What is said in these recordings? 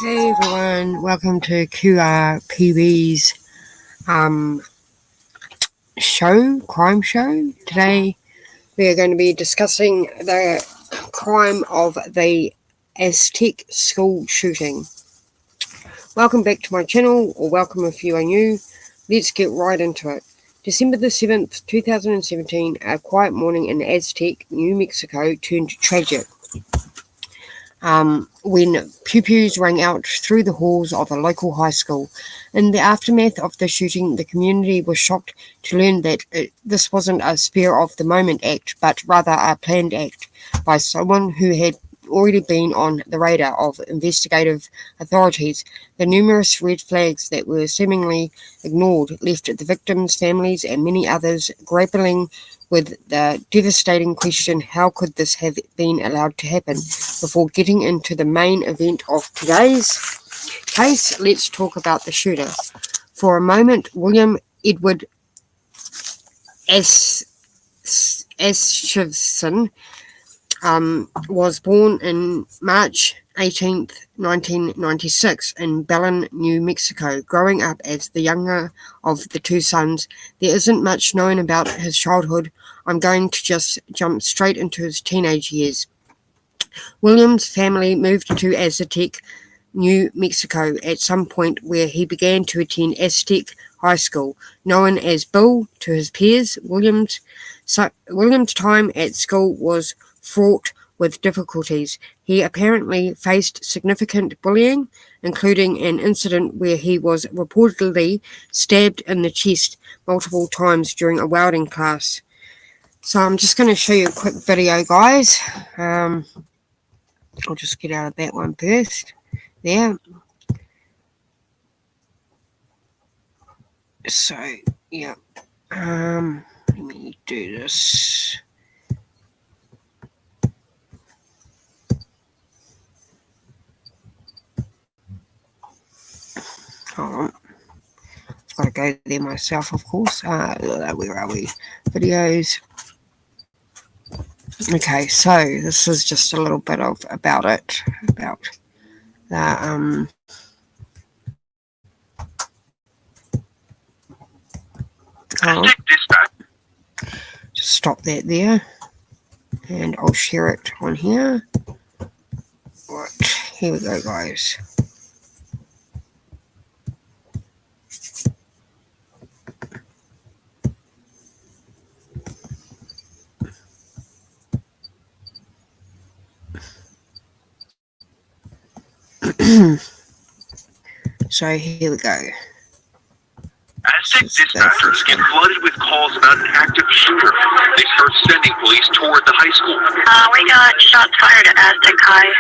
Hey everyone, welcome to QRPB's crime show. Today we are going to be discussing the crime of the Aztec school shooting. Welcome back to my channel, or welcome if you are new. Let's get right into it. December the 7th, 2017, a quiet morning in Aztec, New Mexico turned tragic. When pew-pews rang out through the halls of a local high school. In the aftermath of the shooting, the community was shocked to learn that this wasn't a spur-of-the-moment act, but rather a planned act by someone who had already been on the radar of investigative authorities. The numerous red flags that were seemingly ignored left the victims' families and many others grappling with the devastating question, how could this have been allowed to happen? Before getting into the main event of today's case, let's talk about the shooter. For a moment, William Edward Aschivson was born in March 18th, 1996 in Belen, New Mexico. Growing up as the younger of the two sons, there isn't much known about his childhood. I'm going to just jump straight into his teenage years. William's family moved to Aztec, New Mexico at some point where he began to attend Aztec High School, known as Bill to his peers. William's time at school was fraught with difficulties. He apparently faced significant bullying, including an incident where he was reportedly stabbed in the chest multiple times during a welding class. So I'm just going to show you a quick video, guys. I'll just get out of that one first. There. So, yeah. Let me do this. Hold on. I've got to go there myself, of course. Where are we? Videos. Okay, so this is just a little bit about the just stop that there, and I'll share it on here. Right, here we go, guys. So here we go. Aztec dispatchers get flooded with calls about an active shooter. They start sending police toward the high school. We got shots fired at Aztec High.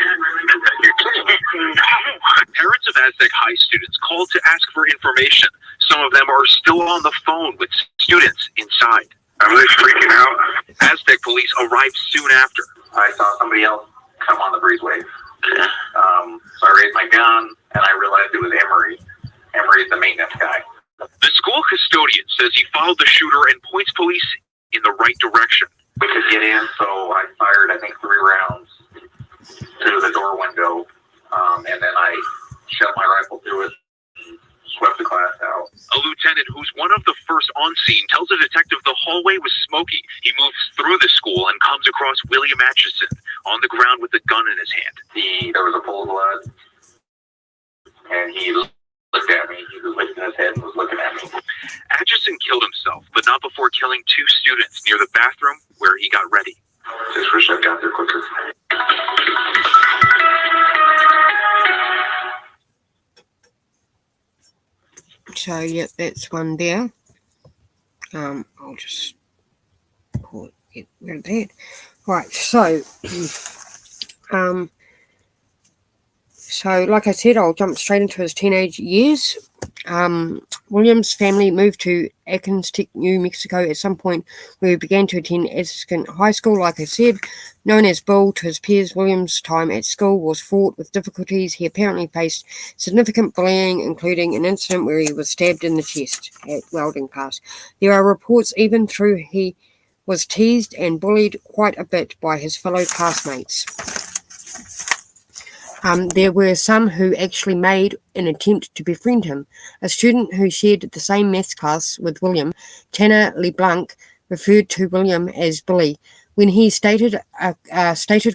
Parents of Aztec High students called to ask for information. Some of them are still on the phone with students inside. I'm really freaking out. Aztec police arrived soon after. I saw somebody else come on the breezeway. So I raised my gun, and I realized it was Emery. Emery's the maintenance guy. The school custodian says he followed the shooter and points police in the right direction. We could get in, so I fired, I think, 3 rounds through the door window, and then I shoved my rifle through it and swept the class out. A lieutenant who's one of the first on scene tells a detective the hallway was smoky. He moves through the school and comes across William Atchison on the ground with a gun in his hand. There was a pool of blood, and he looked at me. He was lifting his head and was looking at me. Atchison killed himself, but not before killing 2 students near the bathroom where he got ready. Just wish I got there quicker. So, yep, that's one there. I'll just get rid of that. Right, so, like I said, I'll jump straight into his teenage years. William's family moved to Aztec, New Mexico at some point where he began to attend Aztec High School, like I said. Known as Bill to his peers, William's time at school was fraught with difficulties. He apparently faced significant bullying, including an incident where he was stabbed in the chest at welding class. There are reports even through he was teased and bullied quite a bit by his fellow classmates. There were some who actually made an attempt to befriend him. A student who shared the same maths class with William, Tanner LeBlanc, referred to William as Billy. When he stated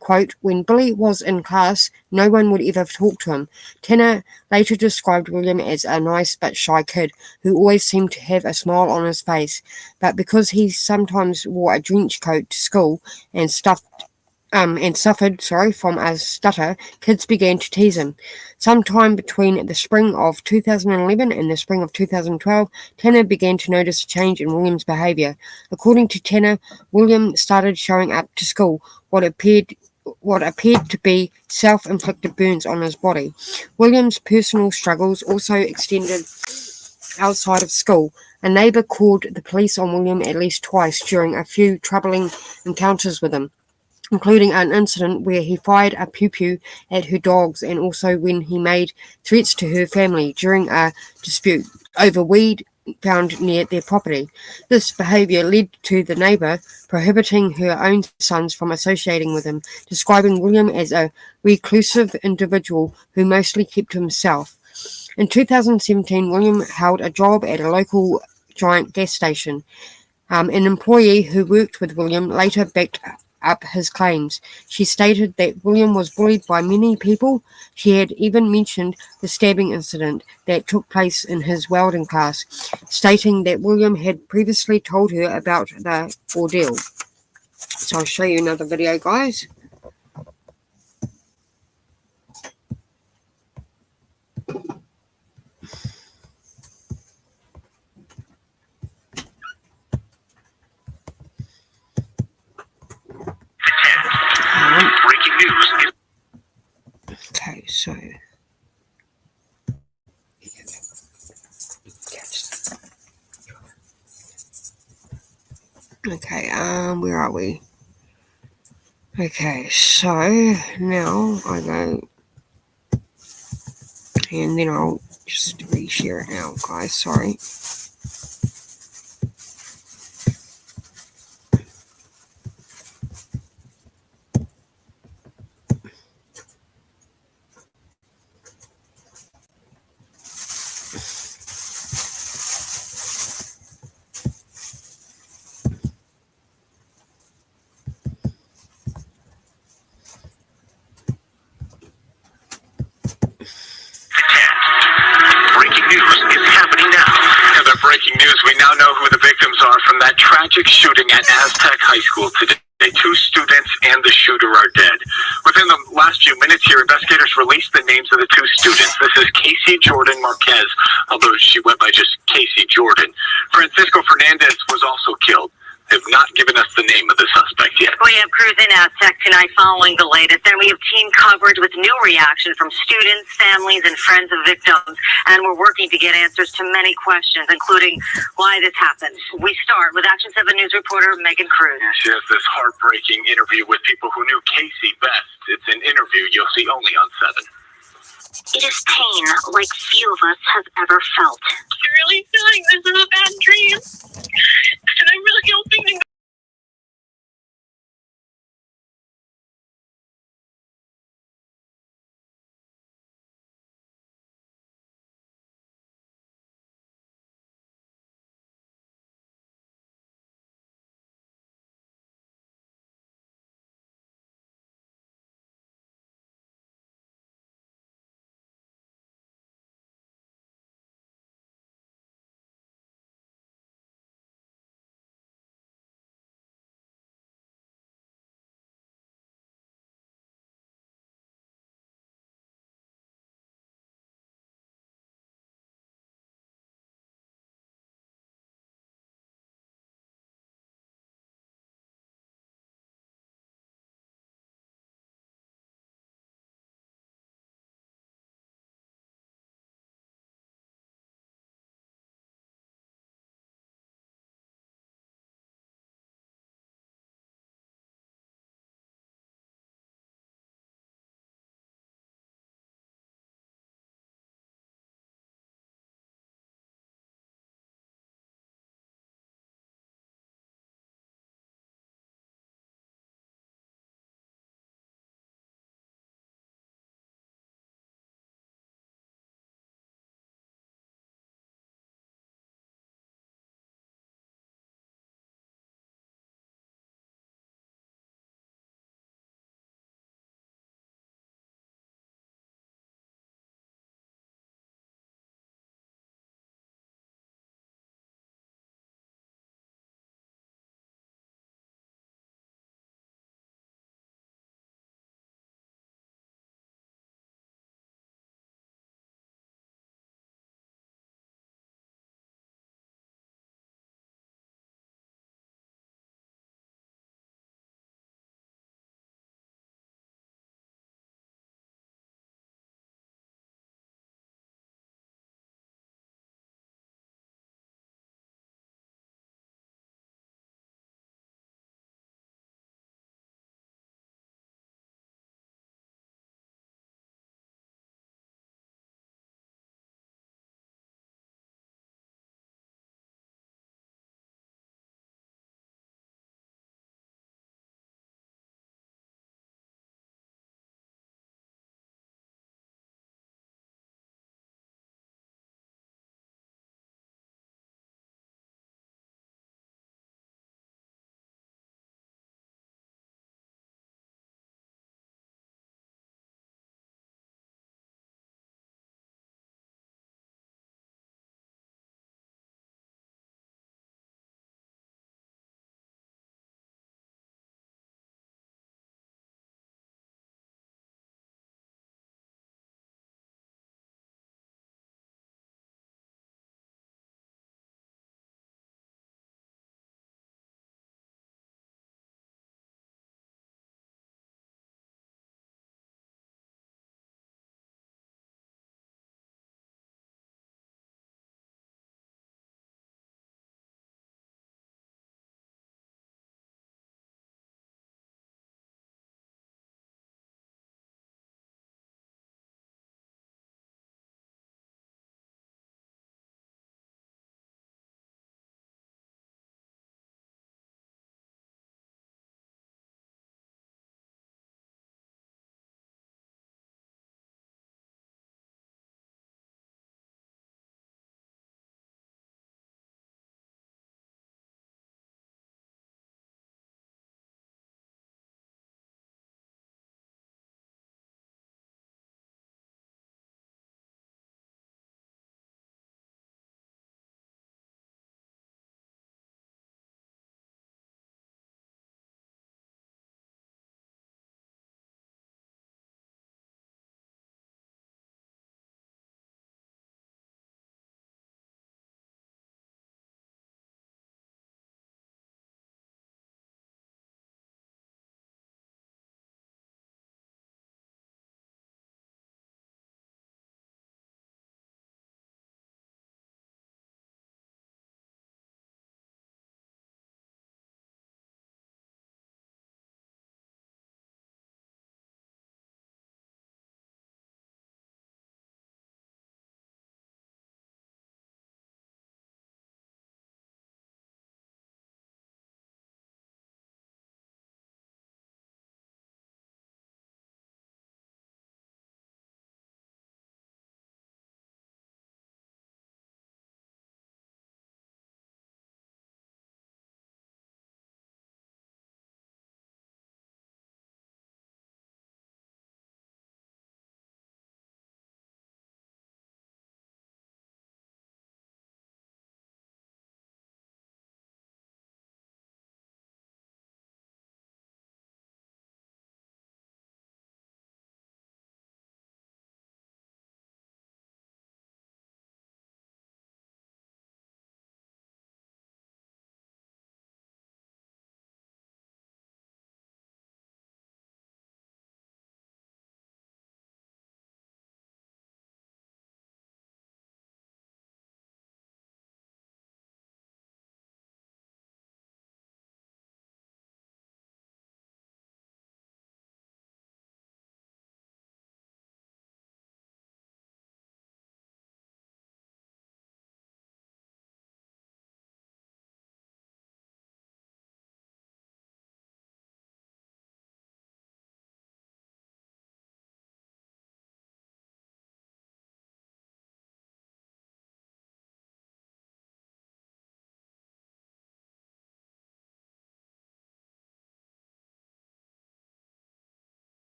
quote, "When Billy was in class, no one would ever talk to him." Tanner later described William as a nice but shy kid who always seemed to have a smile on his face. But because he sometimes wore a trench coat to school and suffered from a stutter, kids began to tease him. Sometime between the spring of 2011 and the spring of 2012, Tanner began to notice a change in William's behavior. According to Tanner, William started showing up to school what appeared to be self-inflicted burns on his body. William's personal struggles also extended outside of school. A neighbor called the police on William at least twice during a few troubling encounters with him, including an incident where he fired a pew-pew at her dogs and also when he made threats to her family during a dispute over weed found near their property. This behaviour led to the neighbour prohibiting her own sons from associating with him, describing William as a reclusive individual who mostly kept to himself. In 2017, William held a job at a local giant gas station. An employee who worked with William later backed up his claims. She stated that William was bullied by many people. She had even mentioned the stabbing incident that took place in his welding class, stating that William had previously told her about the ordeal. So I'll show you another video, guys. Breaking news. Okay, so where are we? Okay, so now I go and then I'll just reshare it now, guys. Sorry. Breaking news is happening now. Another breaking news, we now know who the victims are from that tragic shooting at Aztec High School today. 2 students and the shooter are dead. Within the last few minutes here, investigators released the names of the 2 students. This is Casey Jordan Marquez, although she went by just Casey Jordan. Francisco Fernandez was also killed. They've not given us the name of the suspect yet. We have crews in Aztec tonight following the latest, and we have team coverage with new reaction from students, families, and friends of victims. And we're working to get answers to many questions, including why this happened. We start with Action 7 News reporter Megan Cruz. Yeah, she has this heartbreaking interview with people who knew Casey best. It's an interview you'll see only on 7. It is pain like few of us have ever felt. I'm really feeling this is a bad dream. And I'm really hoping to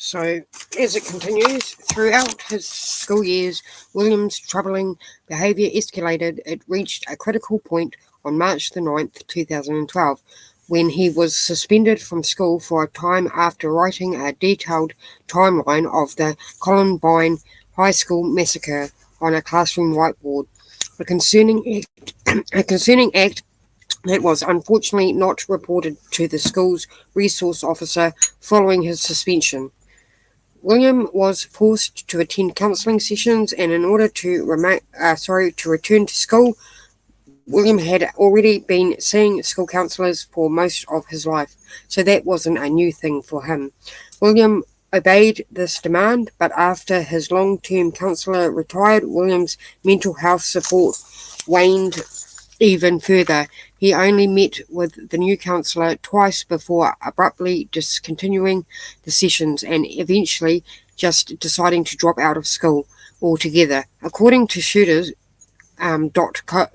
So, as it continues, throughout his school years, William's troubling behaviour escalated. It reached a critical point on March the 9th, 2012, when he was suspended from school for a time after writing a detailed timeline of the Columbine High School massacre on a classroom whiteboard. A concerning act that was unfortunately not reported to the school's resource officer following his suspension. William was forced to attend counselling sessions, and in order to return to school, William had already been seeing school counsellors for most of his life, so that wasn't a new thing for him. William obeyed this demand, but after his long-term counsellor retired, William's mental health support waned even further. He only met with the new counsellor twice before abruptly discontinuing the sessions and eventually just deciding to drop out of school altogether. According to shooters, .info,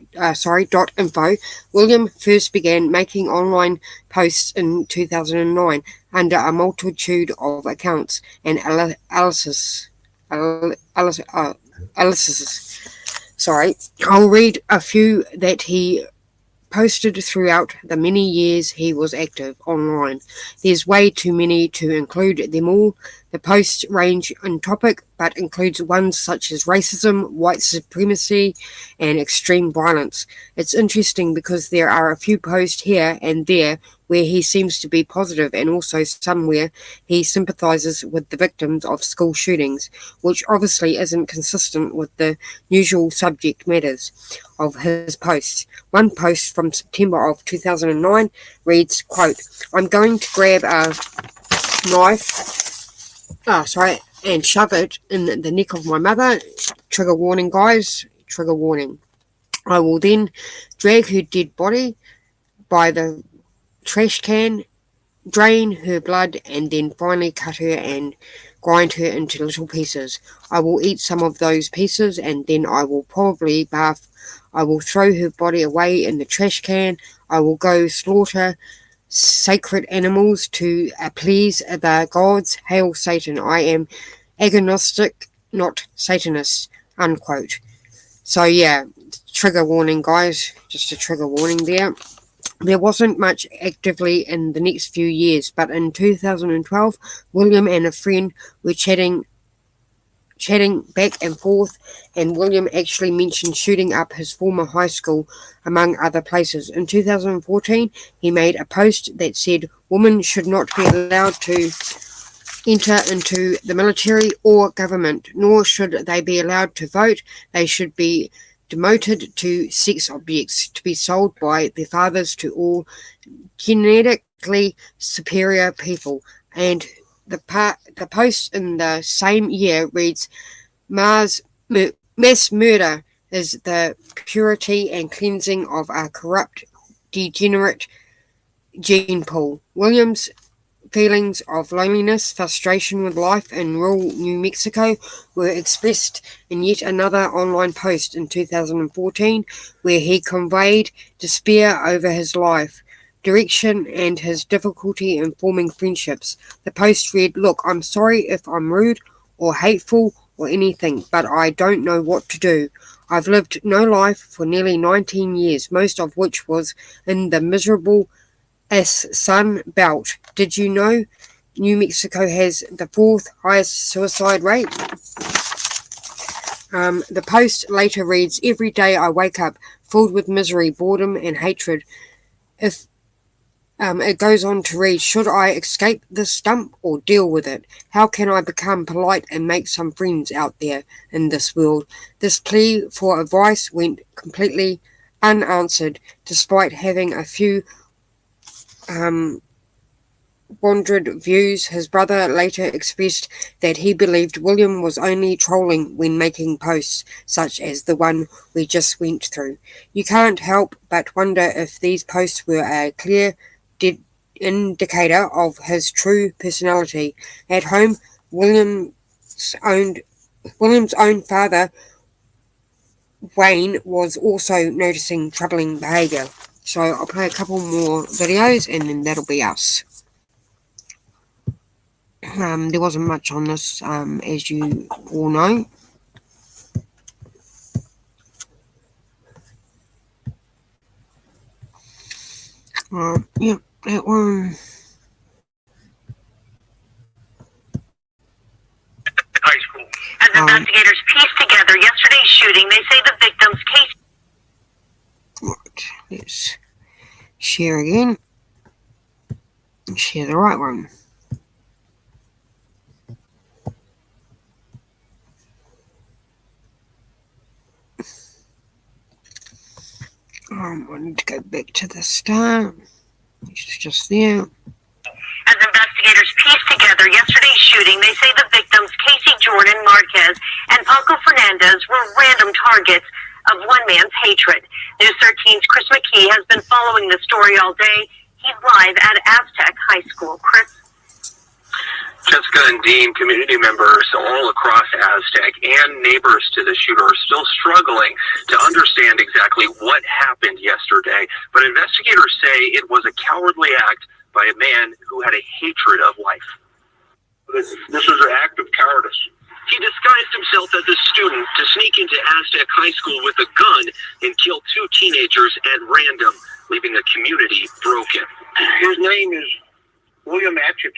William first began making online posts in 2009 under a multitude of accounts and aliases. I'll read a few that he posted throughout the many years he was active online. There's way too many to include them all. The posts range in topic, but includes ones such as racism, white supremacy, and extreme violence. It's interesting because there are a few posts here and there where he seems to be positive, and also somewhere he sympathises with the victims of school shootings, which obviously isn't consistent with the usual subject matters of his posts. One post from September of 2009 reads, quote, "I'm going to grab a knife and shove it in the neck of my mother. Trigger warning, guys. Trigger warning. I will then drag her dead body by the trash can, drain her blood, and then finally cut her and grind her into little pieces. I will eat some of those pieces, and then I will probably bath. I will throw her body away in the trash can. I will go slaughter sacred animals to appease the gods. Hail Satan. I am agnostic, not Satanist," unquote. So yeah, trigger warning, guys. Just a trigger warning there. There wasn't much actively in the next few years, but in 2012, William and a friend were chatting back and forth, and William actually mentioned shooting up his former high school, among other places. In 2014, he made a post that said women should not be allowed to enter into the military or government, nor should they be allowed to vote. They should be demoted to sex objects to be sold by their fathers to all genetically superior people. And the post in the same year reads, mass murder is the purity and cleansing of a corrupt, degenerate gene pool. Williams' feelings of loneliness, frustration with life in rural New Mexico were expressed in yet another online post in 2014, where he conveyed despair over his life, direction, and his difficulty in forming friendships. The post read, "Look, I'm sorry if I'm rude or hateful or anything, but I don't know what to do. I've lived no life for nearly 19 years, most of which was in the miserable Sun Belt. Did you know New Mexico has the 4th highest suicide rate?" The post later reads, "Every day I wake up filled with misery, boredom, and hatred." If It goes on to read, "Should I escape this dump or deal with it? How can I become polite and make some friends out there in this world?" This plea for advice went completely unanswered, despite having a few wandered views. His brother later expressed that he believed William was only trolling when making posts such as the one we just went through. You can't help but wonder if these posts were a clear indicator of his true personality. At home, William's own father, Wayne, was also noticing troubling behaviour. So I'll play a couple more videos and then that'll be us. There wasn't much on this, as you all know. Yep, that one. High school. As investigators piece together yesterday's shooting, they say the victim's case. Right, let's share again. Share the right one. I need to go back to the start. It's just there. As investigators piece together yesterday's shooting, they say the victims, Casey Jordan Marquez and Paco Fernandez, were random targets of one man's hatred. News 13's Chris McKee has been following the story all day. He's live at Aztec High School. Chris? Jessica and Dean, community members all across Aztec and neighbors to the shooter are still struggling to understand exactly what happened yesterday. But investigators say it was a cowardly act by a man who had a hatred of life. This was an act of cowardice. He disguised himself as a student to sneak into Aztec High School with a gun and kill 2 teenagers at random, leaving the community broken. His name is William Atchison.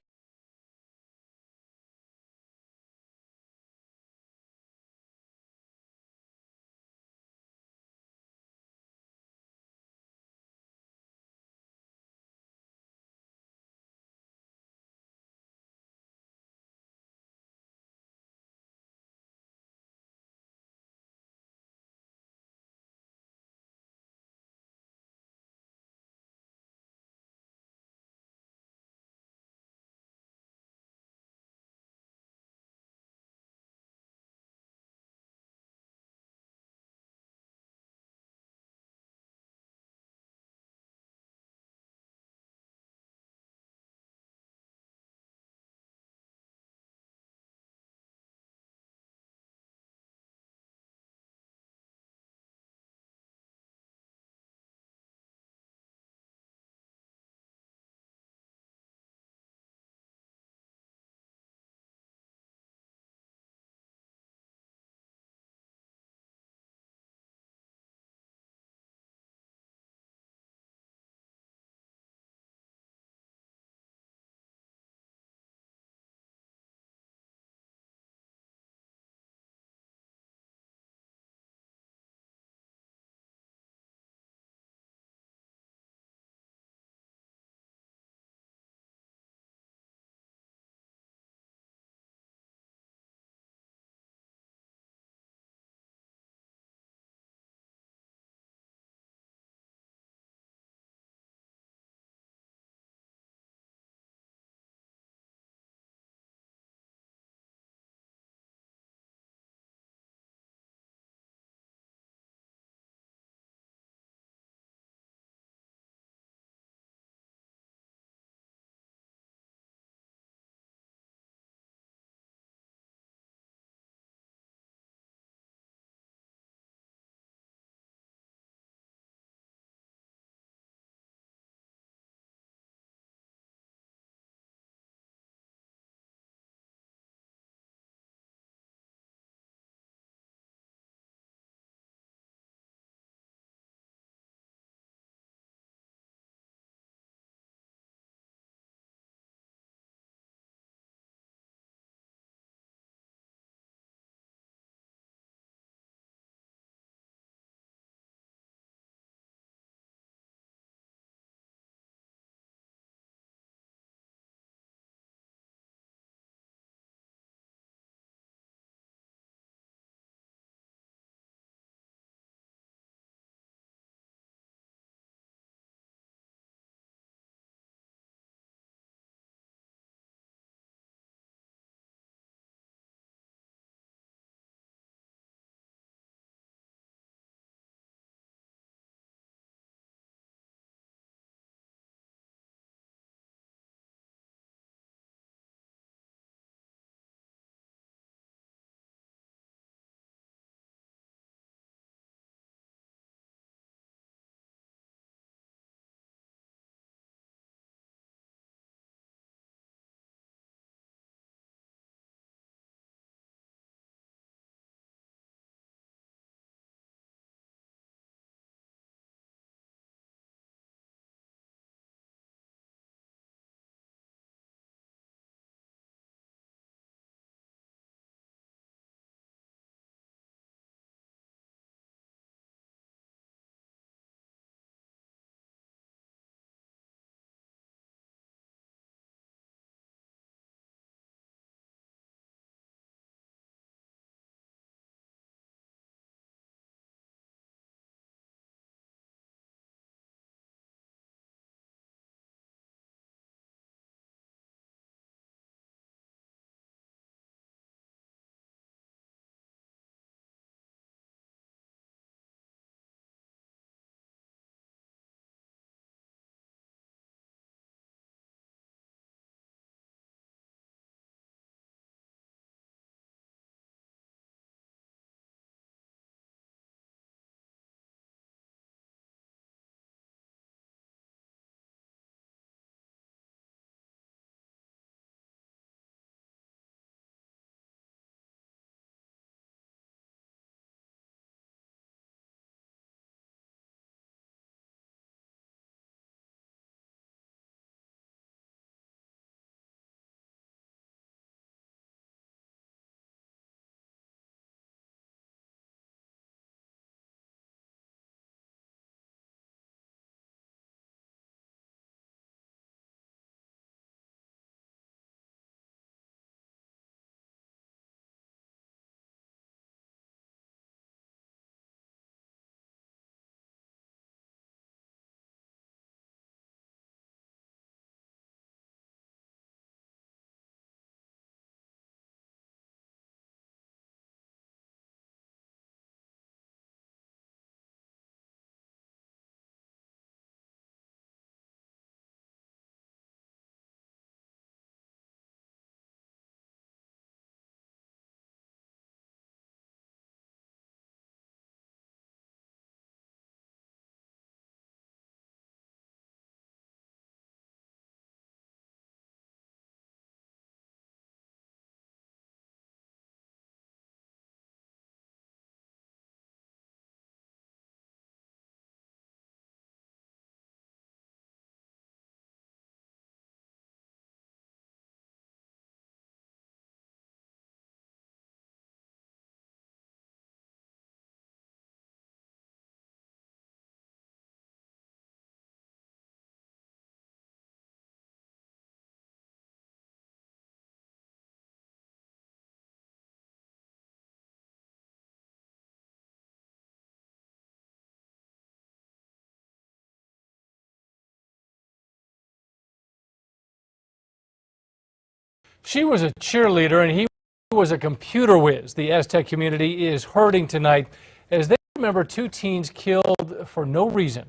She was a cheerleader and he was a computer whiz. The Aztec community is hurting tonight as they remember two teens killed for no reason.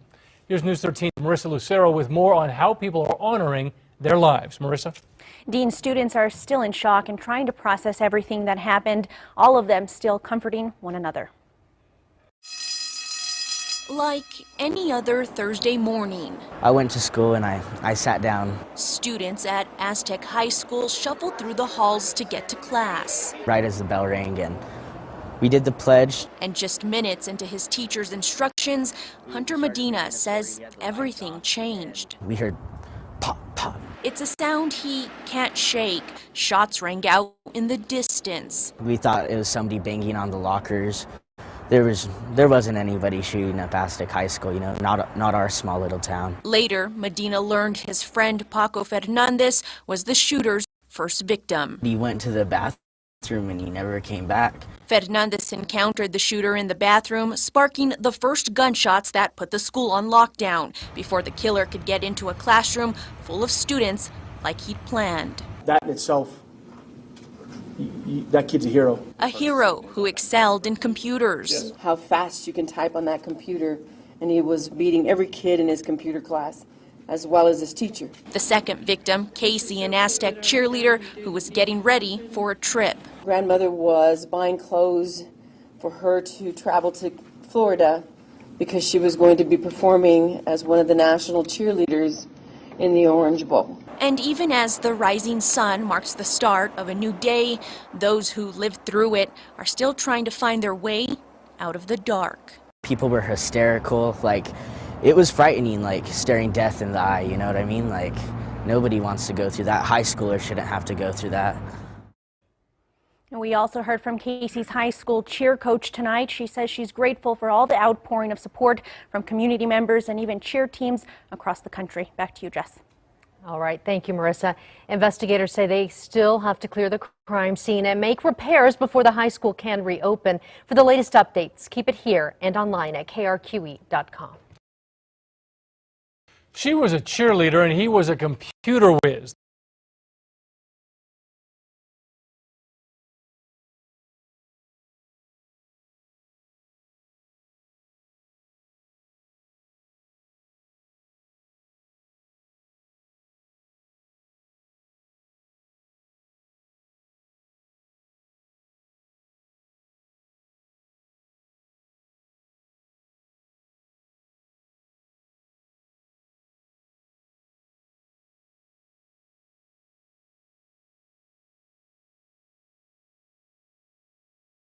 Here's News 13's Marissa Lucero with more on how people are honoring their lives. Marissa? Dean, students are still in shock and trying to process everything that happened, all of them still comforting one another. Like any other Thursday morning, I went to school and I sat down. students at Aztec High School shuffled through the halls to get to class. Right as the bell rang, and we did the pledge. And just minutes into his teacher's instructions, Hunter Medina says everything changed. We heard pop, pop. It's a sound he can't shake. Shots rang out in the distance. We thought it was somebody banging on the lockers. There wasn't anybody shooting up Aztec High School, you know, not our small little town. Later, Medina learned his friend Paco Fernandez was the shooter's first victim. He went to the bathroom and he never came back. Fernandez encountered the shooter in the bathroom, sparking the first gunshots that put the school on lockdown before the killer could get into a classroom full of students like he'd planned. That in itself, that kid's a hero. A hero who excelled in computers. How fast you can type on that computer, and he was beating every kid in his computer class, as well as his teacher. The second victim, Casey, an Aztec cheerleader who was getting ready for a trip. Grandmother was buying clothes for her to travel to Florida because she was going to be performing as one of the national cheerleaders in the Orange Bowl. And even as the rising sun marks the start of a new day, those who lived through it are still trying to find their way out of the dark. People were hysterical, like it was frightening, like staring death in the eye, you know what I mean? Like nobody wants to go through that. High schoolers shouldn't have to go through that. And we also heard from Casey's high school cheer coach tonight. She says she's grateful for all the outpouring of support from community members and even cheer teams across the country. Back to you, Jess. All right. Thank you, Marissa. Investigators say they still have to clear the crime scene and make repairs before the high school can reopen. For the latest updates, keep it here and online at krqe.com. She was a cheerleader and he was a computer whiz.